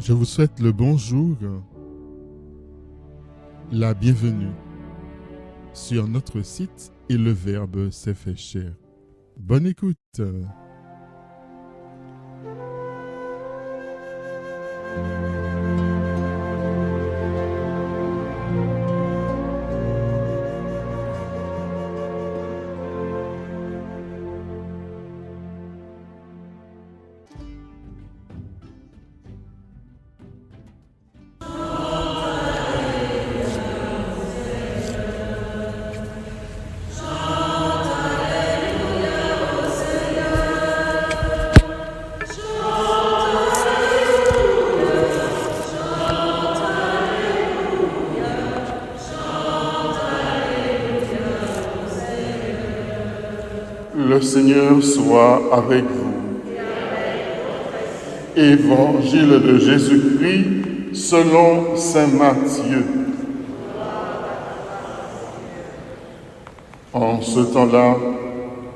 Je vous souhaite le bonjour, la bienvenue sur notre site et le Verbe s'est fait chair. Bonne écoute. Le Seigneur soit avec vous. Évangile de Jésus-Christ selon saint Matthieu. En ce temps-là,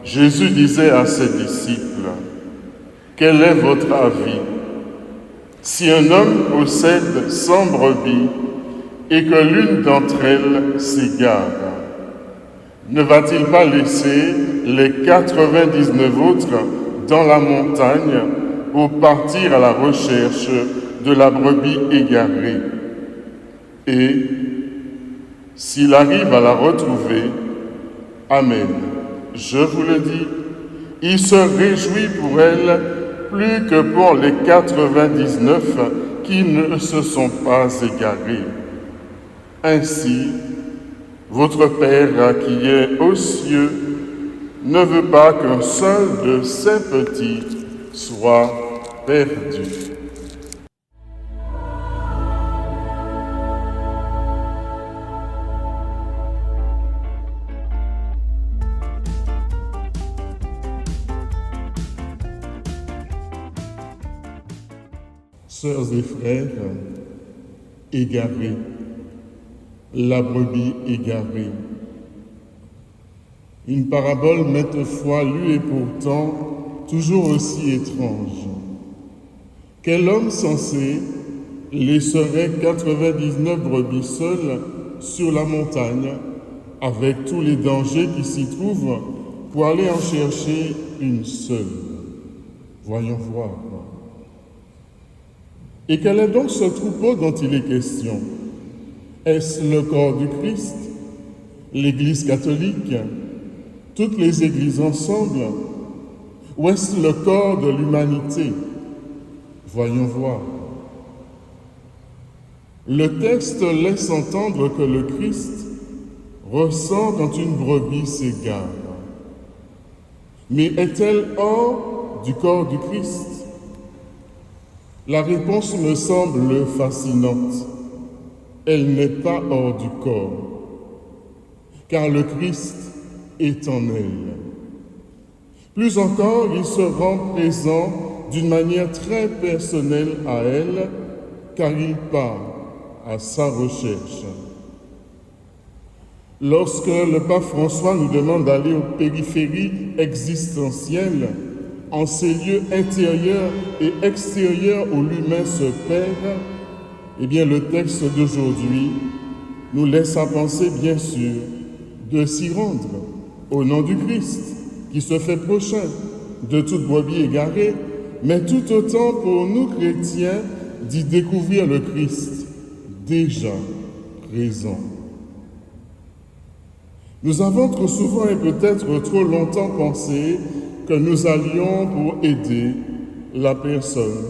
Jésus disait à ses disciples, « Quel est votre avis? Si un homme possède 100 brebis et que l'une d'entre elles s'égare, ne va-t-il pas laisser les 99 autres dans la montagne pour partir à la recherche de la brebis égarée? Et s'il arrive à la retrouver, Amen, je vous le dis, il se réjouit pour elle plus que pour les 99 qui ne se sont pas égarés. Ainsi, votre Père qui est aux cieux ne veut pas qu'un seul de ses petits soit perdu. » Sœurs et frères, égarés, la brebis égarée. Une parabole maintes fois lue et pourtant toujours aussi étrange. Quel homme sensé laisserait 99 brebis seules sur la montagne avec tous les dangers qui s'y trouvent pour aller en chercher une seule? Voyons voir. Et quel est donc ce troupeau dont il est question? Est-ce le corps du Christ, l'Église catholique, toutes les églises ensemble? Ou est-ce le corps de l'humanité? Voyons voir. Le texte laisse entendre que le Christ ressent quand une brebis s'égare. Mais est-elle hors du corps du Christ? La réponse me semble fascinante. Elle n'est pas hors du corps, car le Christ est en elle. Plus encore, il se rend présent d'une manière très personnelle à elle, car il part à sa recherche. Lorsque le pape François nous demande d'aller aux périphéries existentielles, en ces lieux intérieurs et extérieurs où l'humain se perd, eh bien le texte d'aujourd'hui nous laisse à penser bien sûr de s'y rendre au nom du Christ qui se fait prochain de toute brebis égarée, mais tout autant pour nous chrétiens d'y découvrir le Christ déjà présent. Nous avons trop souvent et peut-être trop longtemps pensé que nous allions pour aider la personne.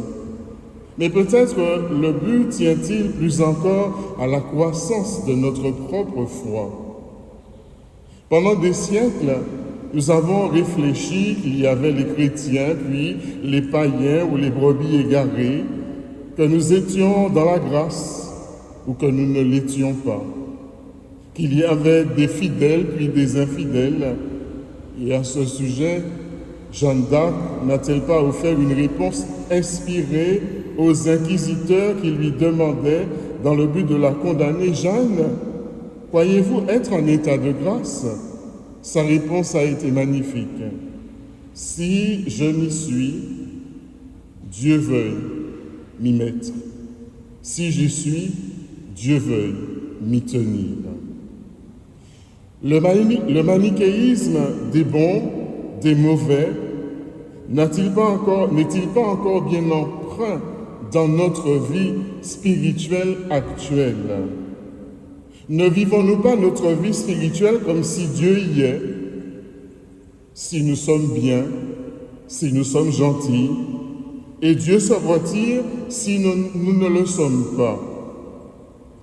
Mais peut-être le but tient-il plus encore à la croissance de notre propre foi. Pendant des siècles, nous avons réfléchi qu'il y avait les chrétiens, puis les païens ou les brebis égarées, que nous étions dans la grâce ou que nous ne l'étions pas, qu'il y avait des fidèles puis des infidèles. Et à ce sujet, Jeanne d'Arc n'a-t-elle pas offert une réponse inspirée aux inquisiteurs qui lui demandaient, dans le but de la condamner, « Jeanne, croyez-vous être en état de grâce ?» Sa réponse a été magnifique. « Si je m'y suis, Dieu veuille m'y mettre. » Si j'y suis, Dieu veuille m'y tenir. Le manichéisme des bons, des mauvais, n'est-il pas encore bien empreint dans notre vie spirituelle actuelle? Ne vivons-nous pas notre vie spirituelle comme si Dieu y est, si nous sommes bien, si nous sommes gentils, et Dieu se retire si nous ne le sommes pas?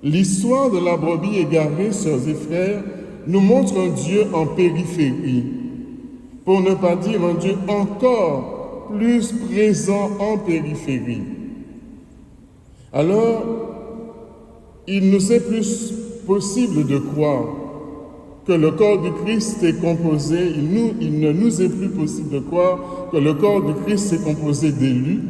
L'histoire de la brebis égarée, sœurs et frères, nous montre un Dieu en périphérie, pour ne pas dire un Dieu encore plus présent en périphérie. Alors, il nous est plus possible de croire que le corps du Christ est composé, il ne nous est plus possible de croire que le corps du Christ est composé d'élus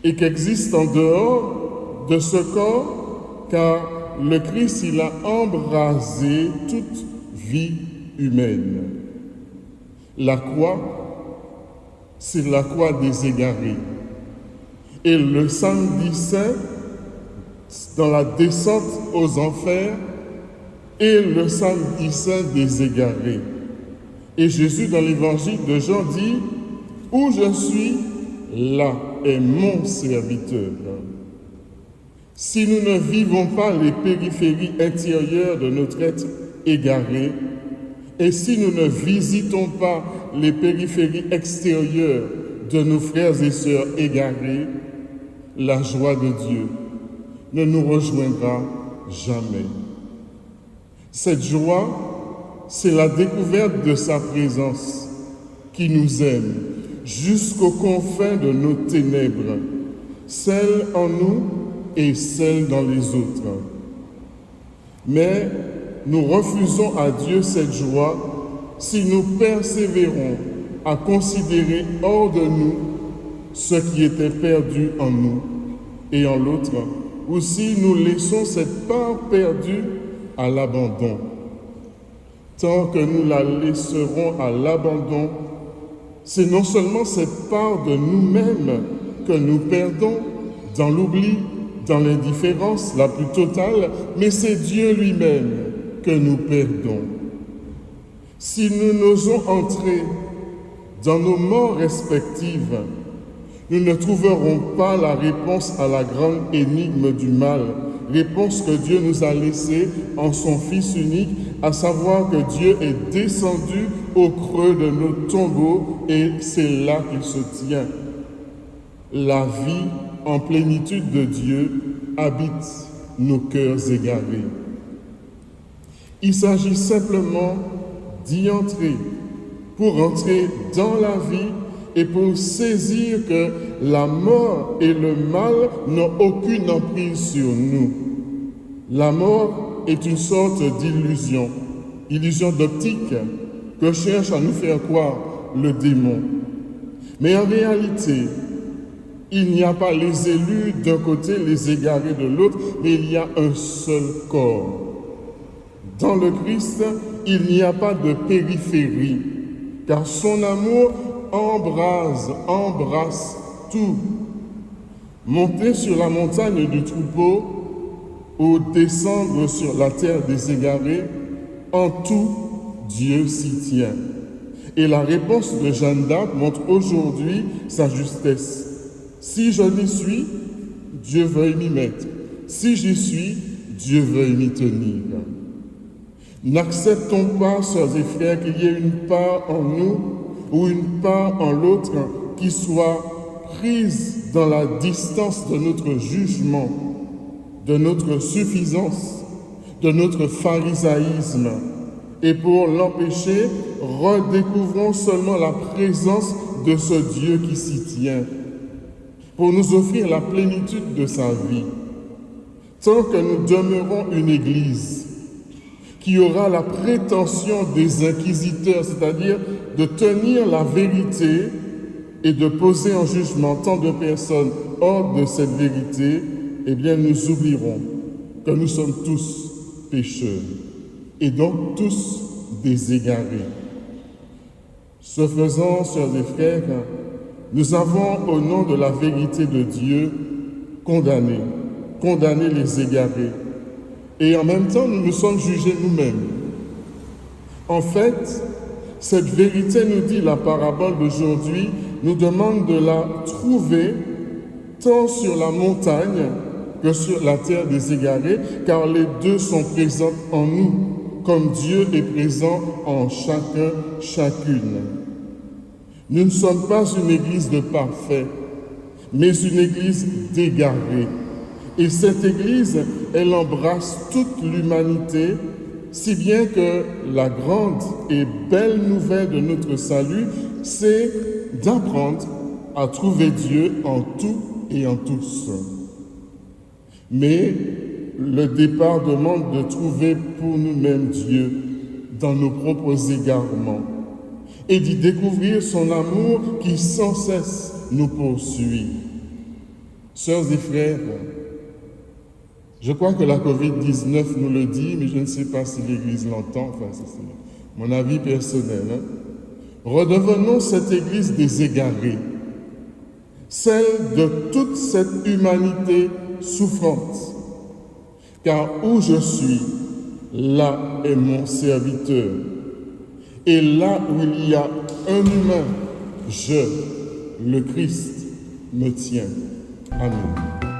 et qu'existe en dehors de ce corps, car le Christ, il a embrasé toute vie humaine. La croix, c'est la croix des égarés. Et le samedi saint, dans la descente aux enfers, est le samedi saint des égarés. Et Jésus, dans l'évangile de Jean, dit « Où je suis, là est mon serviteur ». Si nous ne vivons pas les périphéries intérieures de notre être égaré, et si nous ne visitons pas les périphéries extérieures de nos frères et sœurs égarés, la joie de Dieu ne nous rejoindra jamais. Cette joie, c'est la découverte de sa présence qui nous aime jusqu'aux confins de nos ténèbres, celle en nous et celle dans les autres. Mais nous refusons à Dieu cette joie si nous persévérons à considérer hors de nous ce qui était perdu en nous et en l'autre, ou si nous laissons cette part perdue à l'abandon. Tant que nous la laisserons à l'abandon, c'est non seulement cette part de nous-mêmes que nous perdons dans l'oubli, dans l'indifférence la plus totale, mais c'est Dieu lui-même que nous perdons. Si nous n'osons entrer dans nos morts respectives, nous ne trouverons pas la réponse à la grande énigme du mal, réponse que Dieu nous a laissée en son Fils unique, à savoir que Dieu est descendu au creux de nos tombeaux et c'est là qu'il se tient. La vie en plénitude de Dieu habite nos cœurs égarés. Il s'agit simplement d'y entrer, pour entrer dans la vie et pour saisir que la mort et le mal n'ont aucune emprise sur nous. La mort est une sorte d'illusion, illusion d'optique que cherche à nous faire croire le démon. Mais en réalité, il n'y a pas les élus d'un côté, les égarés de l'autre, mais il y a un seul corps. Dans le Christ, il n'y a pas de périphérie, car son amour embrasse tout. Monter sur la montagne du troupeau ou descendre sur la terre des égarés, en tout, Dieu s'y tient. Et la réponse de Jeanne d'Arc montre aujourd'hui sa justesse. Si je n'y suis, Dieu veuille m'y mettre. Si j'y suis, Dieu veuille m'y tenir. N'acceptons pas, sœurs et frères, qu'il y ait une part en nous ou une part en l'autre qui soit prise dans la distance de notre jugement, de notre suffisance, de notre pharisaïsme. Et pour l'empêcher, redécouvrons seulement la présence de ce Dieu qui s'y tient, pour nous offrir la plénitude de sa vie. Tant que nous demeurons une Église qui aura la prétention des inquisiteurs, c'est-à-dire de tenir la vérité et de poser en jugement tant de personnes hors de cette vérité, eh bien nous oublierons que nous sommes tous pécheurs et donc tous des égarés. Ce faisant, sœurs et frères, nous avons, au nom de la vérité de Dieu, condamné condamner les égarés. Et en même temps, nous nous sommes jugés nous-mêmes. En fait, cette vérité, nous dit la parabole d'aujourd'hui, nous demande de la trouver tant sur la montagne que sur la terre des égarés, car les deux sont présents en nous, comme Dieu est présent en chacun, chacune. Nous ne sommes pas une église de parfaits, mais une église d'égarés. Et cette église, elle embrasse toute l'humanité, si bien que la grande et belle nouvelle de notre salut, c'est d'apprendre à trouver Dieu en tout et en tous. Mais le départ demande de trouver pour nous-mêmes Dieu dans nos propres égarements et d'y découvrir son amour qui sans cesse nous poursuit. Sœurs et frères, je crois que la COVID-19 nous le dit, mais je ne sais pas si l'Église l'entend, enfin c'est mon avis personnel. Redevenons cette Église des égarés, celle de toute cette humanité souffrante. Car où je suis, là est mon serviteur. Et là où il y a un humain, je, le Christ, me tiens. Amen.